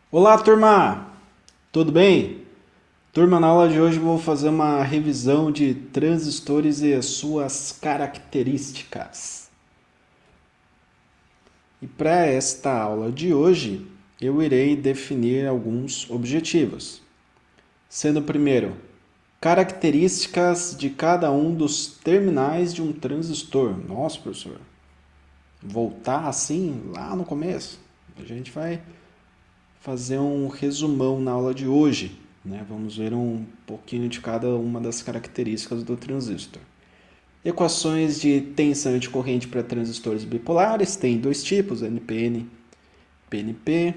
Olá, turma! Tudo bem? Turma, na aula de hoje vou fazer uma revisão de transistores e suas características. E para esta aula de hoje, eu irei definir alguns objetivos, sendo o primeiro, características de cada um dos terminais de um transistor. Nossa, professor, voltar assim lá no começo? A gente vai fazer um resumão na aula de hoje, né? Vamos ver um pouquinho de cada uma das características do transistor. Equações de tensão e de corrente para transistores bipolares, tem dois tipos, NPN e PNP,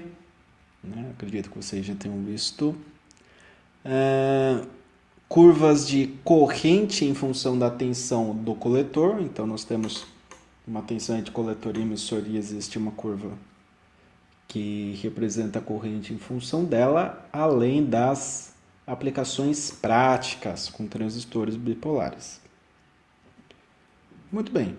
né? Acredito que vocês já tenham visto. Curvas de corrente em função da tensão do coletor, então nós temos uma tensão entre coletor e emissor e existe uma curva que representa a corrente em função dela, além das aplicações práticas com transistores bipolares. Muito bem.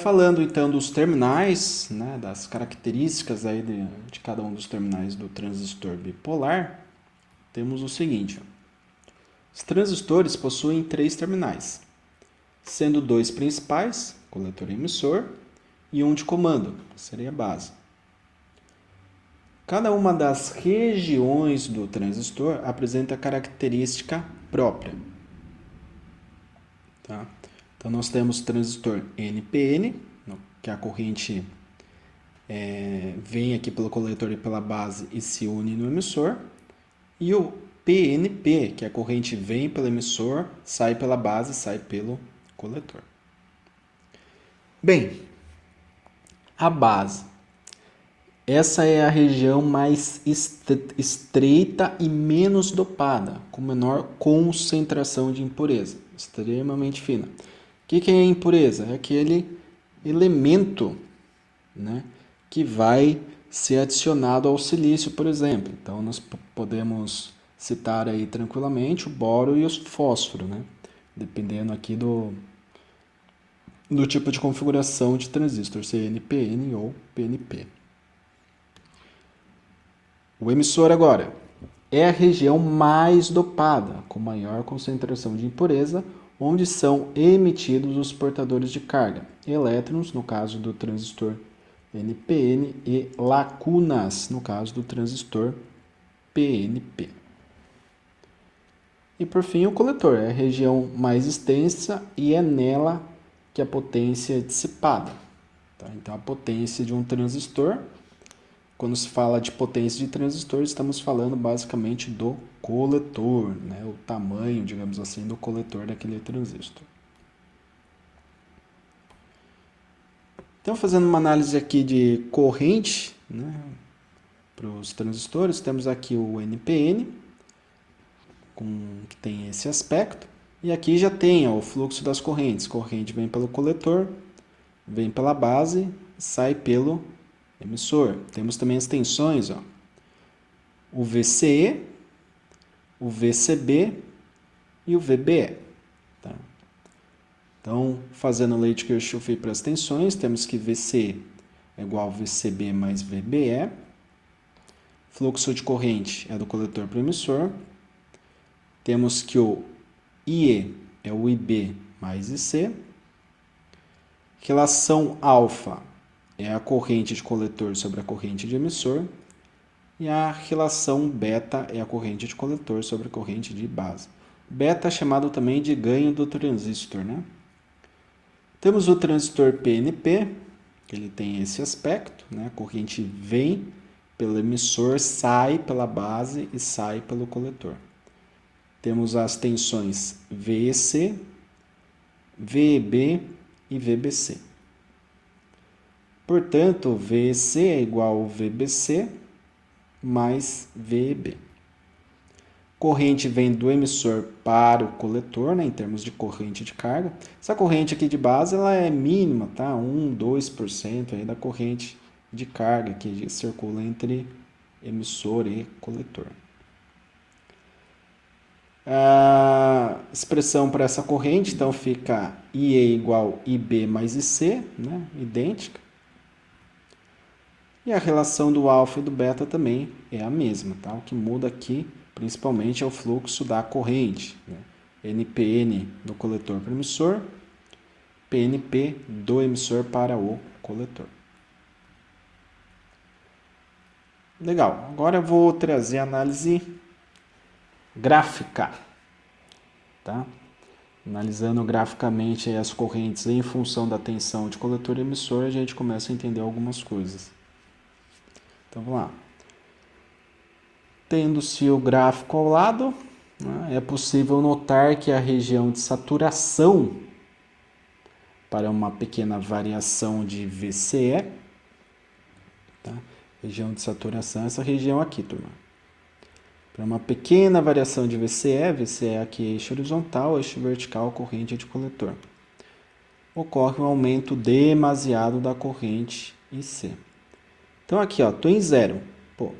Falando então dos terminais, né, das características aí de cada um dos terminais do transistor bipolar, temos o seguinte. Os transistores possuem três terminais, sendo dois principais, coletor e emissor, e um de comando, que seria a base. Cada uma das regiões do transistor apresenta característica própria. Tá? Então, nós temos o transistor NPN, que a corrente vem aqui pelo coletor e pela base e se une no emissor. E o PNP, que a corrente vem pelo emissor, sai pela base e sai pelo coletor. Bem, a base. Essa é a região mais estreita e menos dopada, com menor concentração de impureza, extremamente fina. O que é impureza? É aquele elemento, né, que vai ser adicionado ao silício, por exemplo. Então, nós podemos citar aí tranquilamente o boro e o fósforo, né, dependendo aqui do tipo de configuração de transistor, se é NPN ou PNP. O emissor agora é a região mais dopada, com maior concentração de impureza, onde são emitidos os portadores de carga, elétrons, no caso do transistor NPN, e lacunas, no caso do transistor PNP. E por fim, o coletor é a região mais extensa e é nela que a potência é dissipada. Tá? Então, a potência de um transistor, quando se fala de potência de transistor, estamos falando basicamente do coletor, né? O tamanho, digamos assim, do coletor daquele transistor. Então, fazendo uma análise aqui de corrente, né, para os transistores, temos aqui o NPN, que tem esse aspecto, e aqui já tem o fluxo das correntes. Corrente vem pelo coletor, vem pela base, sai pelo emissor. Temos também as tensões, ó. O VCE, o VCB e o VBE. Tá? Então, fazendo lei de Kirchhoff para as tensões, temos que VCE é igual a VCB mais VBE. Fluxo de corrente é do coletor para o emissor. Temos que o IE é o IB mais IC. Relação alfa é a corrente de coletor sobre a corrente de emissor. E a relação beta é a corrente de coletor sobre a corrente de base. Beta é chamado também de ganho do transistor, né? Temos o transistor PNP, que ele tem esse aspecto, né? A corrente vem pelo emissor, sai pela base e sai pelo coletor. Temos as tensões VEC, VEB e VBC. Portanto, VEC é igual ao VBC mais VEB. Corrente vem do emissor para o coletor, né, em termos de corrente de carga. Essa corrente aqui de base ela é mínima, tá? 1, 2% aí da corrente de carga que circula entre emissor e coletor. A expressão para essa corrente, então, fica IE igual IB mais IC, né? Idêntica. E a relação do alfa e do beta também é a mesma, tá? O que muda aqui, principalmente, é o fluxo da corrente, né? NPN do coletor para o emissor, PNP do emissor para o coletor. Legal, agora eu vou trazer a análise gráfica, tá? Analisando graficamente as correntes em função da tensão de coletor e emissor, a gente começa a entender algumas coisas. Então vamos lá. Tendo-se o gráfico ao lado, né, é possível notar que a região de saturação para uma pequena variação de VCE, tá? Região de saturação, essa região aqui, turma. Para uma pequena variação de VCE, VCE aqui é eixo horizontal, eixo vertical, corrente de coletor. Ocorre um aumento demasiado da corrente IC. Então aqui, ó, tô em zero. Pô,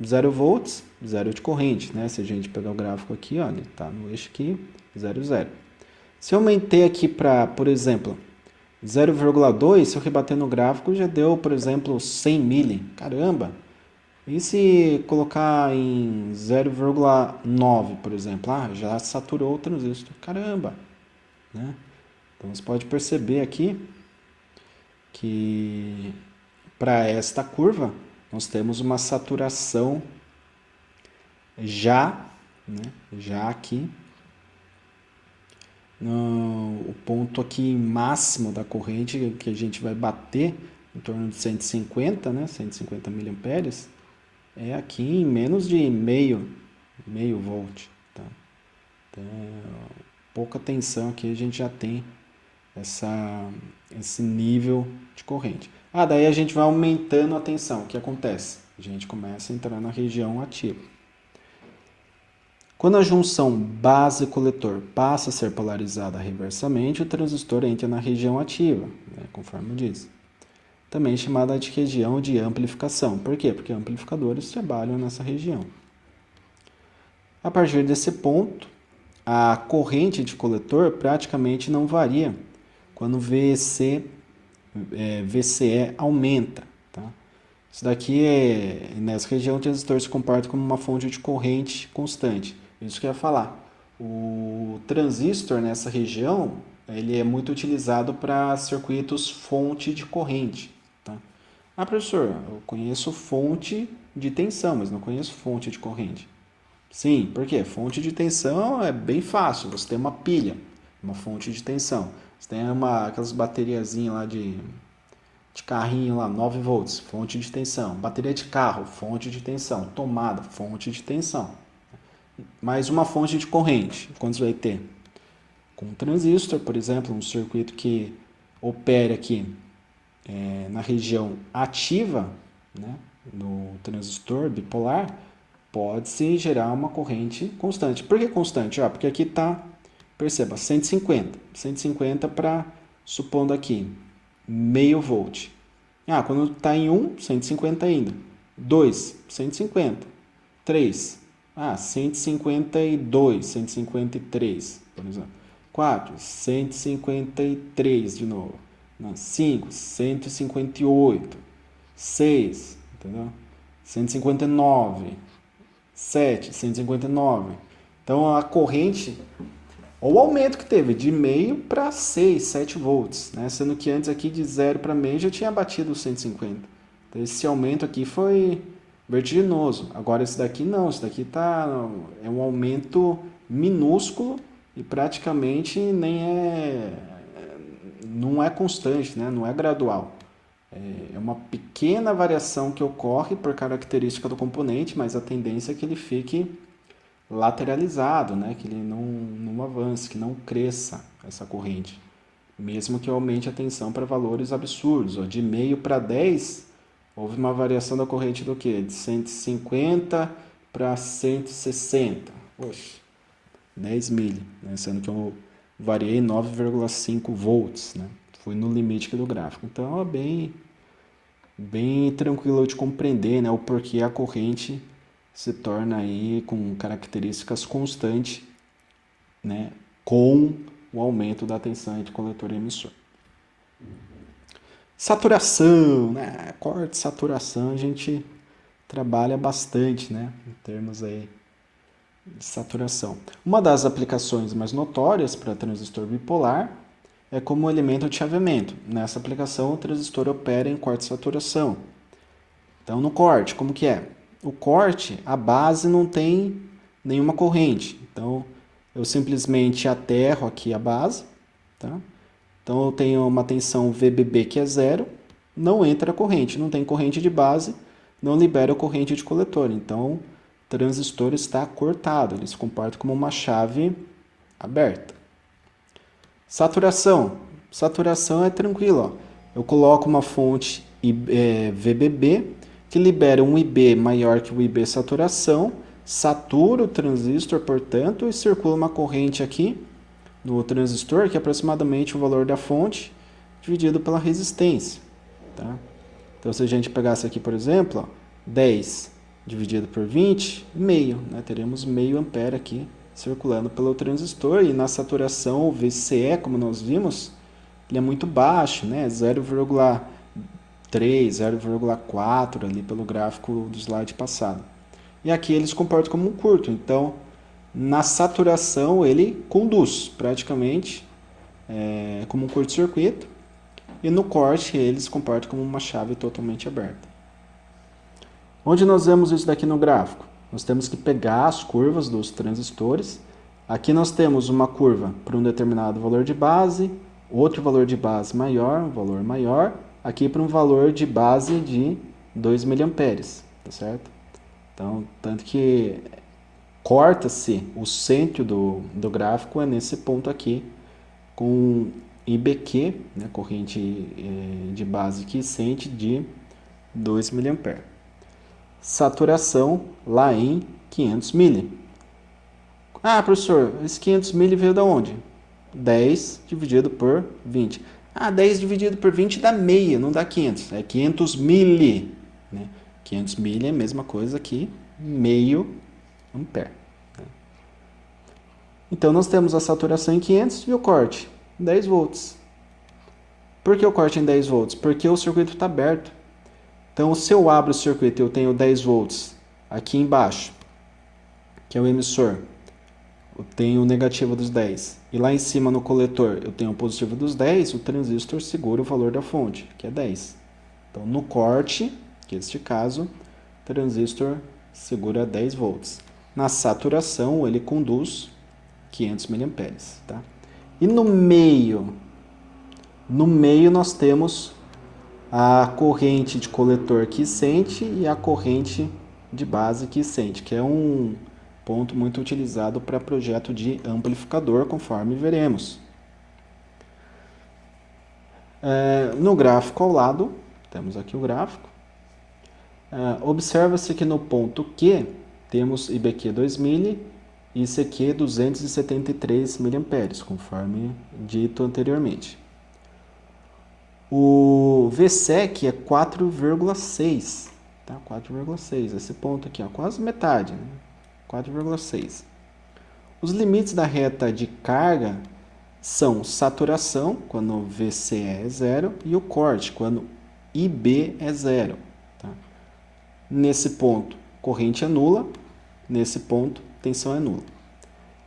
0 volts, zero de corrente, né? Se a gente pegar o gráfico aqui, ó, ele tá no eixo aqui, 0, 0. Se eu aumentei aqui para, por exemplo, 0,2, se eu rebater no gráfico, já deu, por exemplo, 100 mili. Caramba! E se colocar em 0,9, por exemplo? Ah, já saturou o transistor. Caramba! Né? Então, você pode perceber aqui que para esta curva, nós temos uma saturação já, né? Já aqui, o ponto aqui máximo da corrente que a gente vai bater em torno de 150, né? 150 miliamperes, é aqui em menos de meio volt, tá? Então, pouca tensão aqui a gente já tem esse nível de corrente. Ah, daí a gente vai aumentando a tensão. O que acontece? A gente começa a entrar na região ativa. Quando a junção base-coletor passa a ser polarizada reversamente, o transistor entra na região ativa, né, conforme eu disse. Também chamada de região de amplificação. Por quê? Porque amplificadores trabalham nessa região. A partir desse ponto, a corrente de coletor praticamente não varia quando VCE aumenta. Tá? Isso daqui nessa região o transistor se comporta como uma fonte de corrente constante. Isso que eu ia falar. O transistor nessa região ele é muito utilizado para circuitos fonte de corrente. Tá? Ah, professor, eu conheço fonte de tensão, mas não conheço fonte de corrente. Sim, por quê? Fonte de tensão é bem fácil. Você tem uma pilha, uma fonte de tensão. Você tem aquelas bateriazinhas lá de carrinho lá, 9 volts, fonte de tensão. Bateria de carro, fonte de tensão. Tomada, fonte de tensão. Mais uma fonte de corrente. Quantos vai ter? Com um transistor, por exemplo, um circuito que opera aqui na região ativa, né, no transistor bipolar, pode-se gerar uma corrente constante. Por que constante? Porque aqui está, perceba, 150. 150 para, supondo aqui, meio volt. Quando está em 1, 150 ainda. 2, 150. 3, 152, 153, por exemplo. 4, 153 de novo. 5, 158. 6, entendeu? 159. 7, 159. Então a corrente, ou o aumento que teve de meio para 6, 7 volts, né? Sendo que antes aqui de 0 para meio já tinha batido os 150. Então esse aumento aqui foi vertiginoso. Agora esse daqui não, esse daqui é um aumento minúsculo e praticamente não é constante, né? Não é gradual. É uma pequena variação que ocorre por característica do componente, mas a tendência é que ele fique lateralizado, né? Que ele não avance, que não cresça essa corrente. Mesmo que aumente a tensão para valores absurdos. De meio para 10, houve uma variação da corrente do quê? De 150 para 160. Poxa, 10 mili, né? Sendo que eu variei 9,5 volts, né? Fui no limite do gráfico. Então é bem tranquilo de compreender, né, o porquê a corrente se torna aí com características constantes, né, com o aumento da tensão entre coletor e emissor. Saturação, né? Corte, saturação, a gente trabalha bastante, né? Em termos aí de saturação. Uma das aplicações mais notórias para transistor bipolar é como elemento de chaveamento. Nessa aplicação, o transistor opera em corte de saturação. Então, no corte, como que é? O corte, a base não tem nenhuma corrente. Então, eu simplesmente aterro aqui a base, tá? Então, eu tenho uma tensão VBB que é zero, não entra corrente, não tem corrente de base, não libera corrente de coletor. Então, o transistor está cortado, ele se comporta como uma chave aberta. Saturação. Saturação é tranquilo, ó. Eu coloco uma fonte VBB que libera um IB maior que o IB saturação, satura o transistor, portanto, e circula uma corrente aqui no transistor, que é aproximadamente o valor da fonte dividido pela resistência. Tá? Então, se a gente pegasse aqui, por exemplo, ó, 10 dividido por 20, meio, né? Teremos meio ampere aqui circulando pelo transistor, e na saturação o VCE, como nós vimos, ele é muito baixo, né? 0,3, 0,4 ali pelo gráfico do slide passado. E aqui ele se comporta como um curto, então na saturação ele conduz praticamente como um curto-circuito, e no corte ele se comporta como uma chave totalmente aberta. Onde nós vemos isso daqui no gráfico? Nós temos que pegar as curvas dos transistores. Aqui nós temos uma curva para um determinado valor de base, outro valor de base maior, um valor maior, aqui para um valor de base de 2 mA, tá certo? Então, tanto que corta-se o centro do gráfico é nesse ponto aqui, com IBQ, né, corrente de base quiescente de 2 mA. Saturação lá em 500 mili. Ah, professor, esse 500 mili veio da onde? 10 dividido por 20. Ah, 10 dividido por 20 dá meia, não dá 500. É 500 mili. Né? 500 mili é a mesma coisa que meio ampere. Né? Então, nós temos a saturação em 500 e o corte, 10 volts. Por que o corte em 10 volts? Porque o circuito está aberto. Então, se eu abro o circuito e eu tenho 10 volts aqui embaixo, que é o emissor, eu tenho o negativo dos 10. E lá em cima no coletor eu tenho o positivo dos 10, o transistor segura o valor da fonte, que é 10. Então, no corte, que é este caso, o transistor segura 10 volts. Na saturação, ele conduz 500 mA. Tá? E no meio nós temos a corrente de coletor quiescente e a corrente de base quiescente, que é um ponto muito utilizado para projeto de amplificador, conforme veremos. No gráfico ao lado, temos aqui o gráfico, observa-se que no ponto Q temos IBQ 2000 e ICQ 273 mA, conforme dito anteriormente. O VSEC é 4,6, tá? 4,6, esse ponto aqui, ó, quase metade, né? 4,6. Os limites da reta de carga são saturação, quando o VCE é zero, e o corte, quando IB é zero. Tá? Nesse ponto, corrente é nula, nesse ponto, tensão é nula.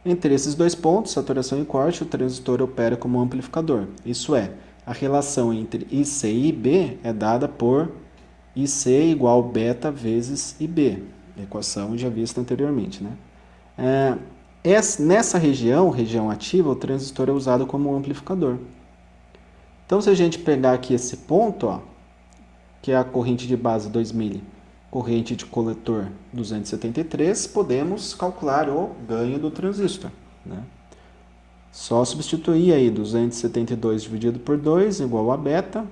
Entre esses dois pontos, saturação e corte, o transistor opera como amplificador. Isso é, a relação entre IC e IB é dada por IC igual beta vezes IB, equação já vista anteriormente. Né? Nessa região ativa, o transistor é usado como amplificador. Então, se a gente pegar aqui esse ponto, ó, que é a corrente de base 2000, corrente de coletor 273, podemos calcular o ganho do transistor. Né? Só substituir aí 272 dividido por 2 igual a beta.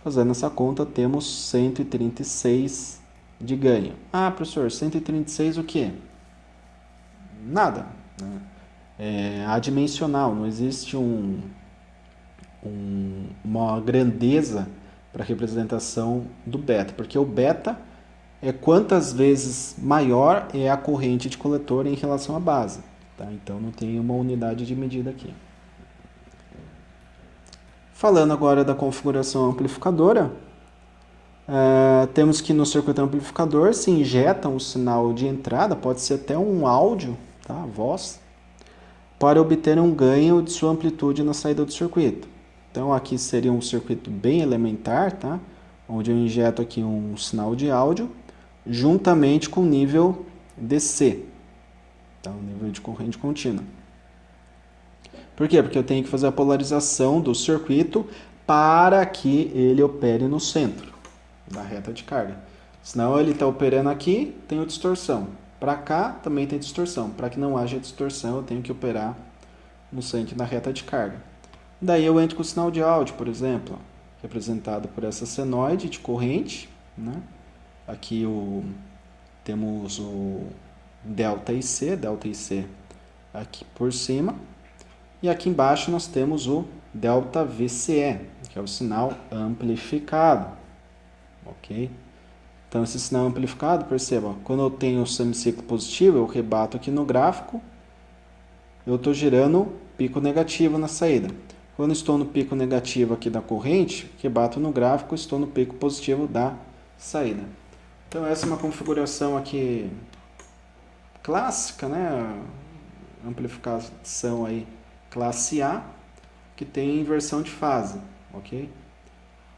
Fazendo essa conta, temos 136 de ganho. Ah, professor, 136 o quê? Nada. Né? É adimensional, não existe uma grandeza para a representação do beta, porque o beta é quantas vezes maior é a corrente de coletor em relação à base. Tá? Então, não tem uma unidade de medida aqui. Falando agora da configuração amplificadora, temos que no circuito amplificador se injeta um sinal de entrada, pode ser até um áudio, tá? Voz, para obter um ganho de sua amplitude na saída do circuito. Então aqui seria um circuito bem elementar, tá? Onde eu injeto aqui um sinal de áudio juntamente com o nível DC, tá? O nível de corrente contínua. Por quê? Porque eu tenho que fazer a polarização do circuito para que ele opere no centro da reta de carga. Senão ele está operando aqui, tem distorção. Para cá também tem distorção. Para que não haja distorção, eu tenho que operar no centro da reta de carga. Daí eu entro com o sinal de áudio, por exemplo, representado por essa senoide de corrente, né? Aqui temos o delta IC aqui por cima. E aqui embaixo nós temos o delta VCE, que é o sinal amplificado. Ok? Então esse sinal amplificado, perceba, quando eu tenho o semiciclo positivo, eu rebato aqui no gráfico, eu estou gerando pico negativo na saída. Quando estou no pico negativo aqui da corrente, rebato no gráfico, estou no pico positivo da saída. Então essa é uma configuração aqui clássica, né? Amplificação aí classe A, que tem inversão de fase, ok?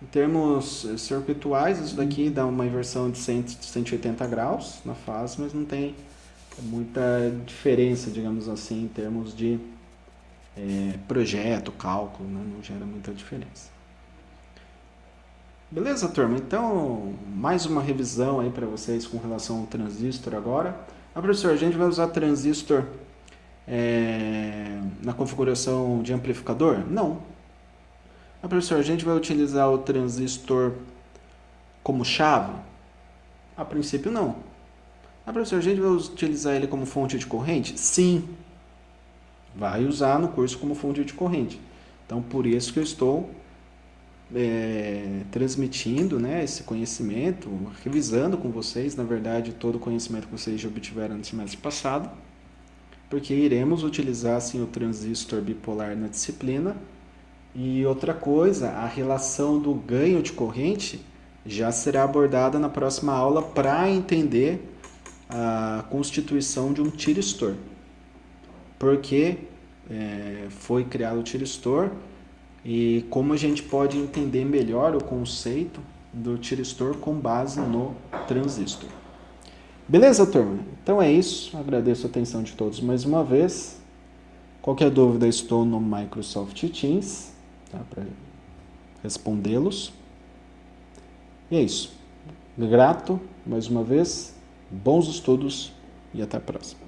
Em termos circuituais, isso daqui dá uma inversão de 180 graus na fase, mas não tem muita diferença, digamos assim, em termos de projeto, cálculo, né? Não gera muita diferença. Beleza, turma? Então, mais uma revisão aí para vocês com relação ao transistor agora. Professor, a gente vai usar transistor na configuração de amplificador? Não. Professor, a gente vai utilizar o transistor como chave? A princípio, não. Professor, a gente vai utilizar ele como fonte de corrente? Sim. Vai usar no curso como fonte de corrente. Então, por isso que eu estou transmitindo, né, esse conhecimento, revisando com vocês, na verdade, todo o conhecimento que vocês já obtiveram no semestre passado, porque iremos utilizar assim, o transistor bipolar na disciplina. E outra coisa, a relação do ganho de corrente já será abordada na próxima aula para entender a constituição de um tiristor. Porque foi criado o tiristor e como a gente pode entender melhor o conceito do tiristor com base no transistor. Beleza, turma? Então é isso. Agradeço a atenção de todos mais uma vez. Qualquer dúvida, estou no Microsoft Teams, tá, para respondê-los. E é isso. Grato mais uma vez, bons estudos e até a próxima.